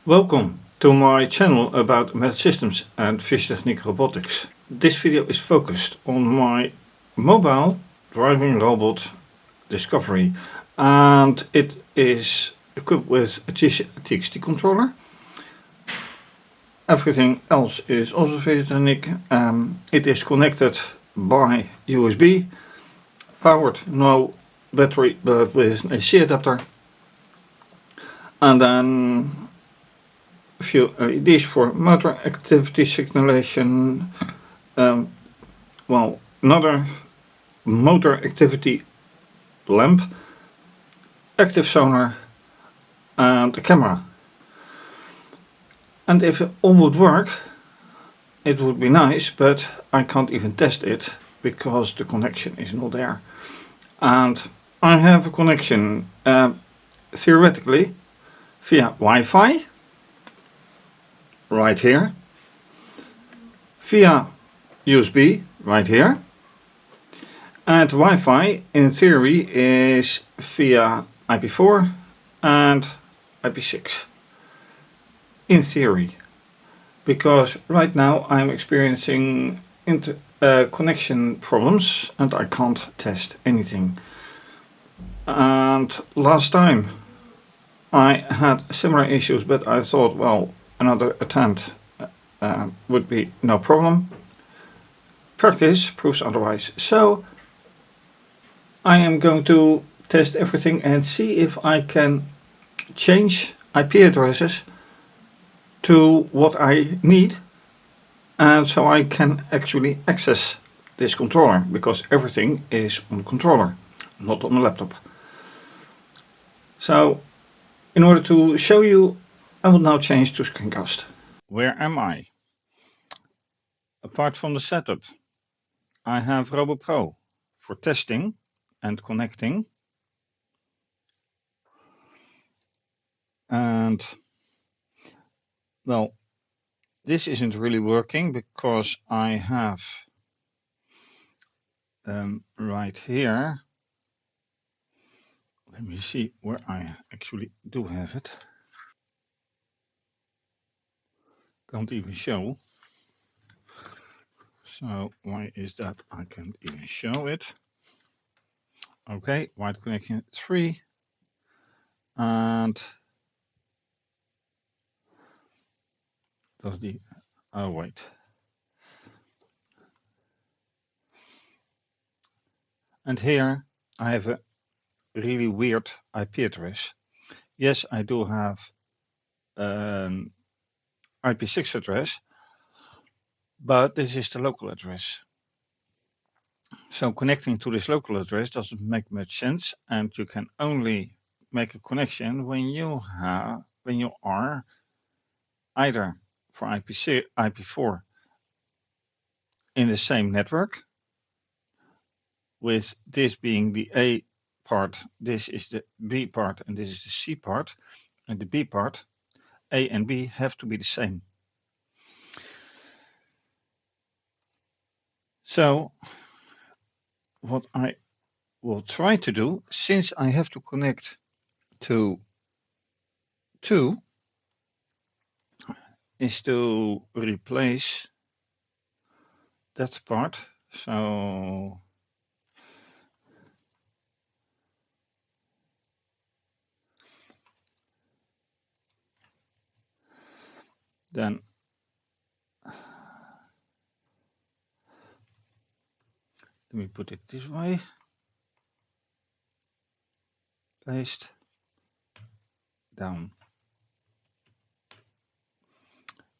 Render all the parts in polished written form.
Welcome to my channel about embedded systems and fischertechnik robotics. This video is focused on my mobile driving robot Discovery, and it is equipped with a TXT controller. Everything else is also fischertechnik. It is connected by USB, powered, no battery, but with an AC adapter, and then a few LEDs for motor activity signalation. Another motor activity lamp, active sonar, and a camera. And if it all would work, it would be nice, but I can't even test it because the connection is not there. And I have a connection theoretically via Wi-Fi right here, via USB right here, and Wi-Fi in theory is via IP4 and IP6 in theory, because right now I'm experiencing connection problems and I can't test anything. And last time I had similar issues, but I thought, well, another attempt would be no problem. Practice proves otherwise. So I am going to test everything and see if I can change IP addresses to what I need, and so I can actually access this controller, because everything is on the controller, not on the laptop. So in order to show you, I will now change to screencast. Where am I? Apart from the setup, I have RoboPro for testing and connecting. And well, this isn't really working because I have right here, let me see where I actually do have it. Can't even show. So why is that? I can't even show it. Okay, white connection 3. And does the, oh wait. And here I have a really weird IP address. Yes, I do have an IP6 address, but this is the local address. So connecting to this local address doesn't make much sense, and you can only make a connection when you are either for IP4 in the same network, with this being the A part, this is the B part, and this is the C part, and the B part, A and B have to be the same. So what I will try to do, since I have to connect to 2, is to replace that part. So then let me put it this way. Paste down.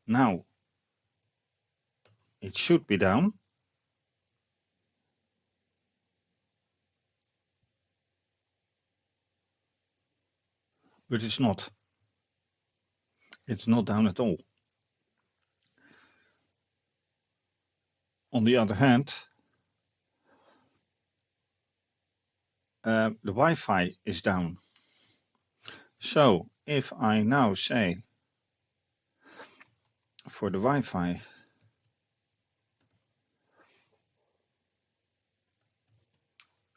Now it should be down. But it's not. It's not down at all. On the other hand, the Wi-Fi is down. So if I now say for the Wi-Fi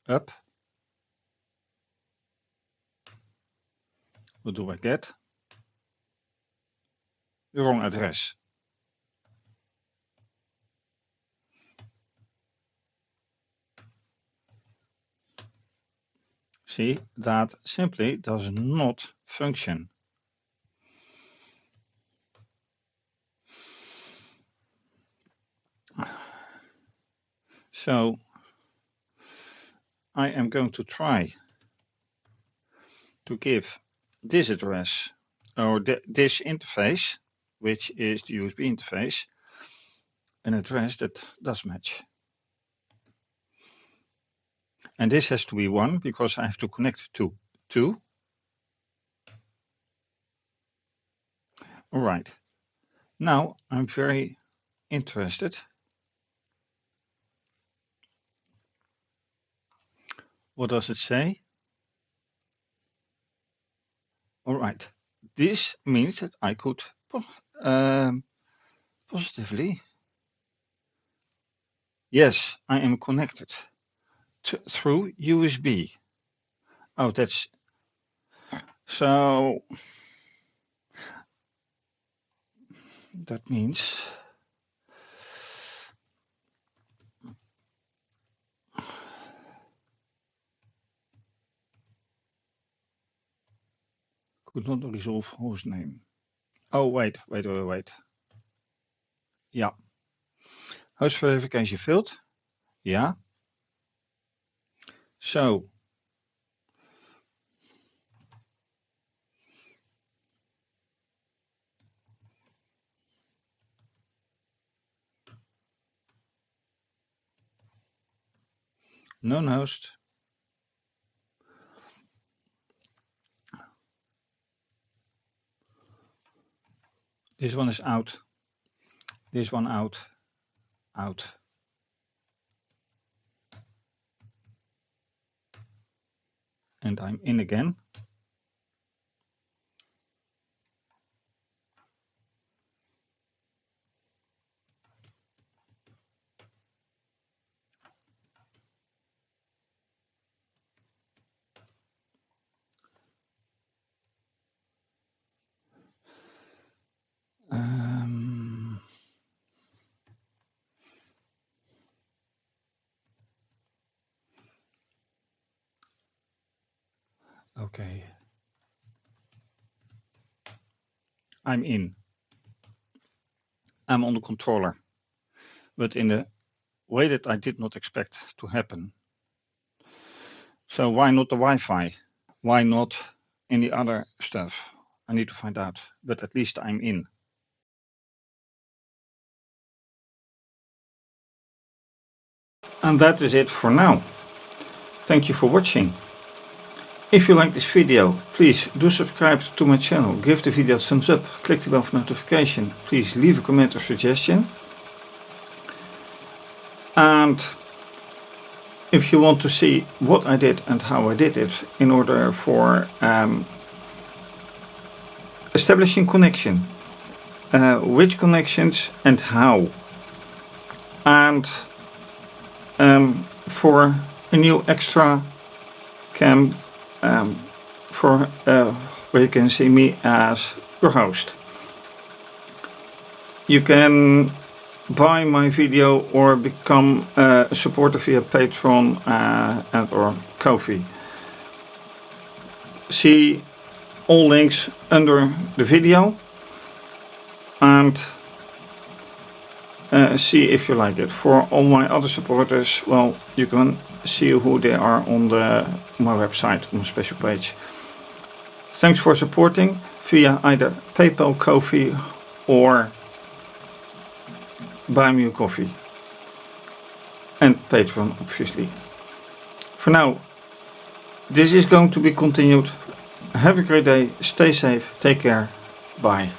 up, what do I get? the wrong address. See, that simply does not function. So I am going to try to give this address or this interface, which is the USB interface, an address that does match. And this has to be 1 because I have to connect to 2. All right. Now I'm very interested. What does it say? All right. This means that I could positively. Yes, I am connected through USB. Oh, that's so. That means could not resolve host name. Oh, wait. Yeah. Host verification failed. Yeah. So known host. This one is out. This one out. Out. And I'm in again. Okay. I'm in. I'm on the controller, but in a way that I did not expect to happen. So why not the Wi-Fi? Why not any other stuff? I need to find out, but at least I'm in. And that is it for now. Thank you for watching. If you like this video, please do subscribe to my channel, give the video a thumbs up, click the bell for notification, please leave a comment or suggestion. And if you want to see what I did and how I did it in order for establishing connection, which connections and how, and for a new extra cam for where you can see me as your host. You can buy my video or become a supporter via Patreon and or Ko-fi. See all links under the video and see if you like it. For all my other supporters, well, you can see who they are on my website, on my special page. Thanks for supporting via either PayPal, Ko-fi or Buy Me a Coffee, and Patreon obviously. For now, this is going to be continued. Have a great day, stay safe, take care, bye.